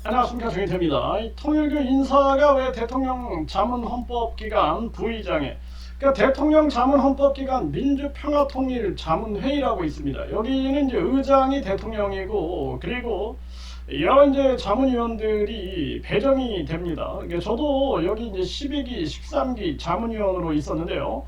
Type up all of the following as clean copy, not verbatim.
안녕하십니까, 정의태입니다. 통일교 인사가 왜 대통령 자문헌법기관 부의장에, 그러니까 대통령 자문헌법기관 민주평화통일자문회의라고 있습니다. 여기는 이제 의장이 대통령이고, 그리고 여러 이제 자문위원들이 배정이 됩니다. 그러니까 저도 여기 이제 12기, 13기 자문위원으로 있었는데요.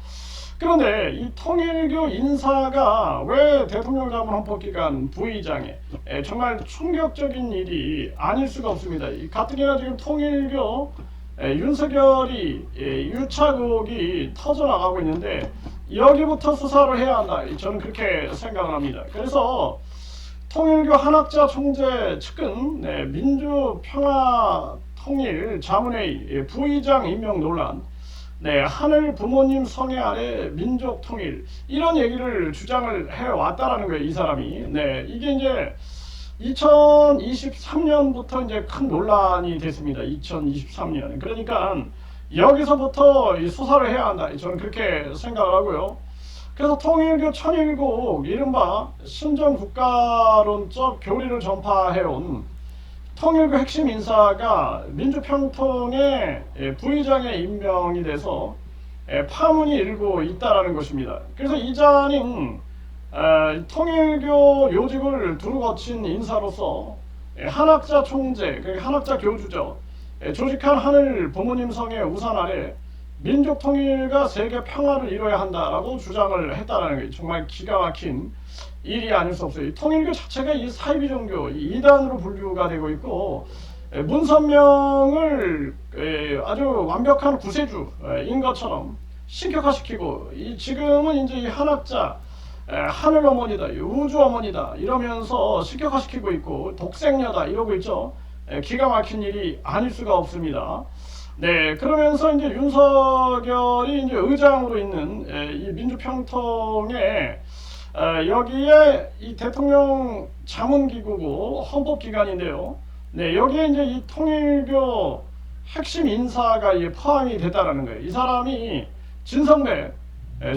그런데 이 통일교 인사가 왜 대통령 자문헌법기관 부의장에, 정말 충격적인 일이 아닐 수가 없습니다. 가뜩이나 지금 통일교 윤석열이 유착 의혹이 터져나가고 있는데 여기부터 수사를 해야 한다, 저는 그렇게 생각을 합니다. 그래서 통일교 한학자 총재 측근 민주평화통일자문회의 부의장 임명 논란, 하늘 부모님 성애 아래 민족 통일, 이런 얘기를 주장을 해 왔다라는 거예요, 이 사람이. 이게 이제 2023년부터 이제 큰 논란이 됐습니다. 2023년. 그러니까 여기서부터 이 수사를 해야 한다, 저는 그렇게 생각을 하고요. 그래서 통일교 천일국, 이른바 신정국가론적 교리를 전파해온 통일교 핵심 인사가 민주평통의 부의장에 임명이 돼서 파문이 일고 있다라는 것입니다. 그래서 이자는 통일교 요직을 두루 거친 인사로서 한학자 총재, 한학자 교주죠, 조직한 하늘 부모님 성의 우산 아래 민족 통일과 세계 평화를 이뤄야 한다라고 주장을 했다라는 게 정말 기가 막힌 일이 아닐 수 없어요. 통일교 자체가 이 사이비 종교, 이 이단으로 분류가 되고 있고, 문선명을 아주 완벽한 구세주인 것처럼 신격화시키고, 지금은 이제 이 한학자, 하늘 어머니다, 우주 어머니다 이러면서 신격화시키고 있고, 독생녀다 이러고 있죠. 기가 막힌 일이 아닐 수가 없습니다. 그러면서 이제 윤석열이 이제 의장으로 있는 이 민주평통에, 여기에 이 대통령 자문기구고 헌법기관인데요. 여기에 이제 이 통일교 핵심 인사가 포함이 됐다라는 거예요. 이 사람이 진성배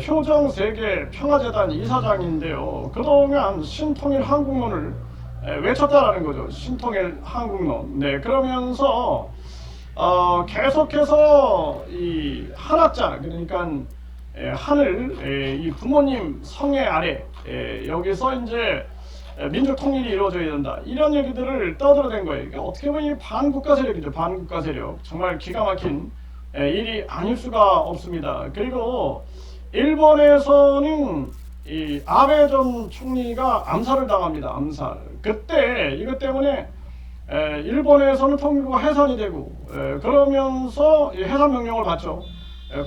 효정세계 평화재단 이사장인데요. 그동안 신통일 한국론을 외쳤다라는 거죠. 신통일 한국론. 그러면서 계속해서 이 한학자, 그러니까 하늘, 이 부모님 성애 아래, 여기서 이제 민족 통일이 이루어져야 된다, 이런 얘기들을 떠들어댄 거예요. 그러니까 어떻게 보면 이 반국가 세력이죠. 반국가 세력. 정말 기가 막힌 일이 아닐 수가 없습니다. 그리고 일본에서는 이 아베 전 총리가 암살을 당합니다. 암살. 그때 이것 때문에 일본에서는 통일교가 해산이 되고, 그러면서 해산 명령을 받죠.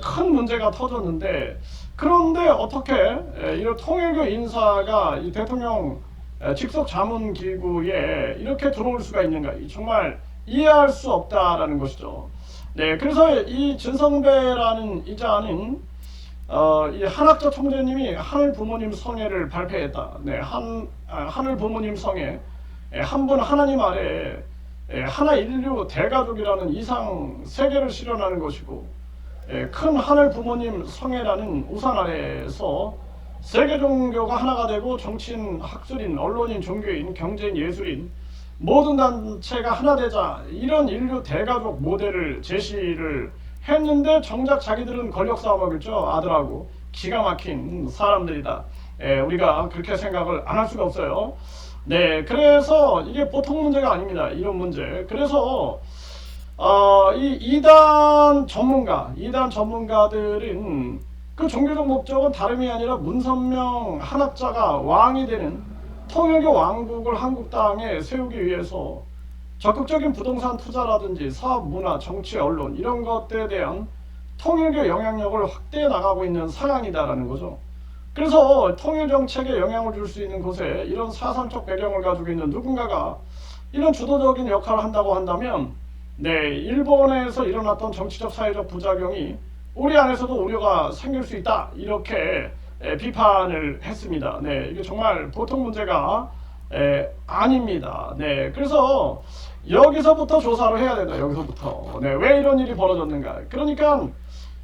큰 문제가 터졌는데, 그런데 어떻게 이 통일교 인사가 이 대통령 직속 자문기구에 이렇게 들어올 수가 있는가, 정말 이해할 수 없다라는 것이죠. 그래서 이 진성배라는 이자는 이 한학자 총재님이 하늘 부모님 성애를 발표했다. 하늘 부모님 성애, 한 분 하나님 아래 하나 인류 대가족이라는 이상 세계를 실현하는 것이고, 큰 하늘 부모님 성애라는 우산 아래에서 세계 종교가 하나가 되고, 정치인, 학술인, 언론인, 종교인, 경제인, 예술인 모든 단체가 하나 되자, 이런 인류 대가족 모델을 제시를 했는데, 정작 자기들은 권력 싸움하고 있죠. 아들하고. 기가 막힌 사람들이다. 우리가 그렇게 생각을 안 할 수가 없어요. 그래서 이게 보통 문제가 아닙니다, 이런 문제. 그래서 이 이단 전문가들은 그 종교적 목적은 다름이 아니라 문선명 한학자가 왕이 되는 통일교 왕국을 한국땅에 세우기 위해서 적극적인 부동산 투자라든지 사업, 문화, 정치, 언론, 이런 것들에 대한 통일교 영향력을 확대해 나가고 있는 상황이다라는 거죠. 그래서 통일 정책에 영향을 줄 수 있는 곳에 이런 사상적 배경을 가지고 있는 누군가가 이런 주도적인 역할을 한다고 한다면, 일본에서 일어났던 정치적 사회적 부작용이 우리 안에서도 우려가 생길 수 있다, 이렇게 비판을 했습니다. 이게 정말 보통 문제가 아닙니다. 그래서 여기서부터 조사를 해야 된다. 여기서부터 왜 이런 일이 벌어졌는가. 그러니까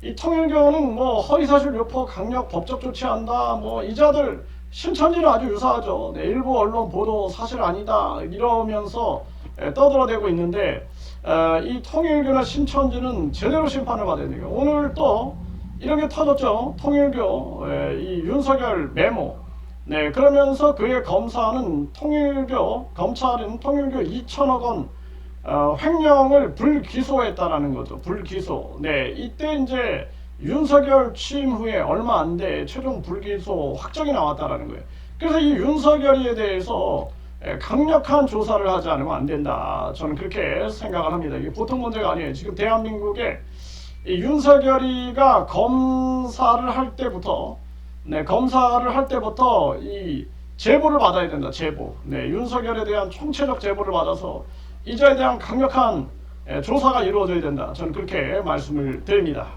이 통일교는 뭐 허위사실 유포, 강력 법적 조치한다, 뭐 이자들 신천지는 아주 유사하죠. 네, 일부 언론 보도 사실 아니다 이러면서 떠들어대고 있는데 이 통일교나 신천지는 제대로 심판을 받아야 돼요. 오늘 또 이런 게 터졌죠. 통일교 이 윤석열 메모. 네, 그러면서 그의 검사는 검찰은 통일교 2천억 원 횡령을 불기소했다라는 거죠. 불기소. 네, 이때 이제 윤석열 취임 후에 얼마 안 돼 최종 불기소 확정이 나왔다라는 거예요. 그래서 이 윤석열에 대해서 강력한 조사를 하지 않으면 안 된다. 저는 그렇게 생각을 합니다. 이게 보통 문제가 아니에요. 지금 대한민국에 이 윤석열이가 검사를 할 때부터 이 제보를 받아야 된다. 제보. 네, 윤석열에 대한 총체적 제보를 받아서 이자에 대한 강력한 조사가 이루어져야 된다. 저는 그렇게 말씀을 드립니다.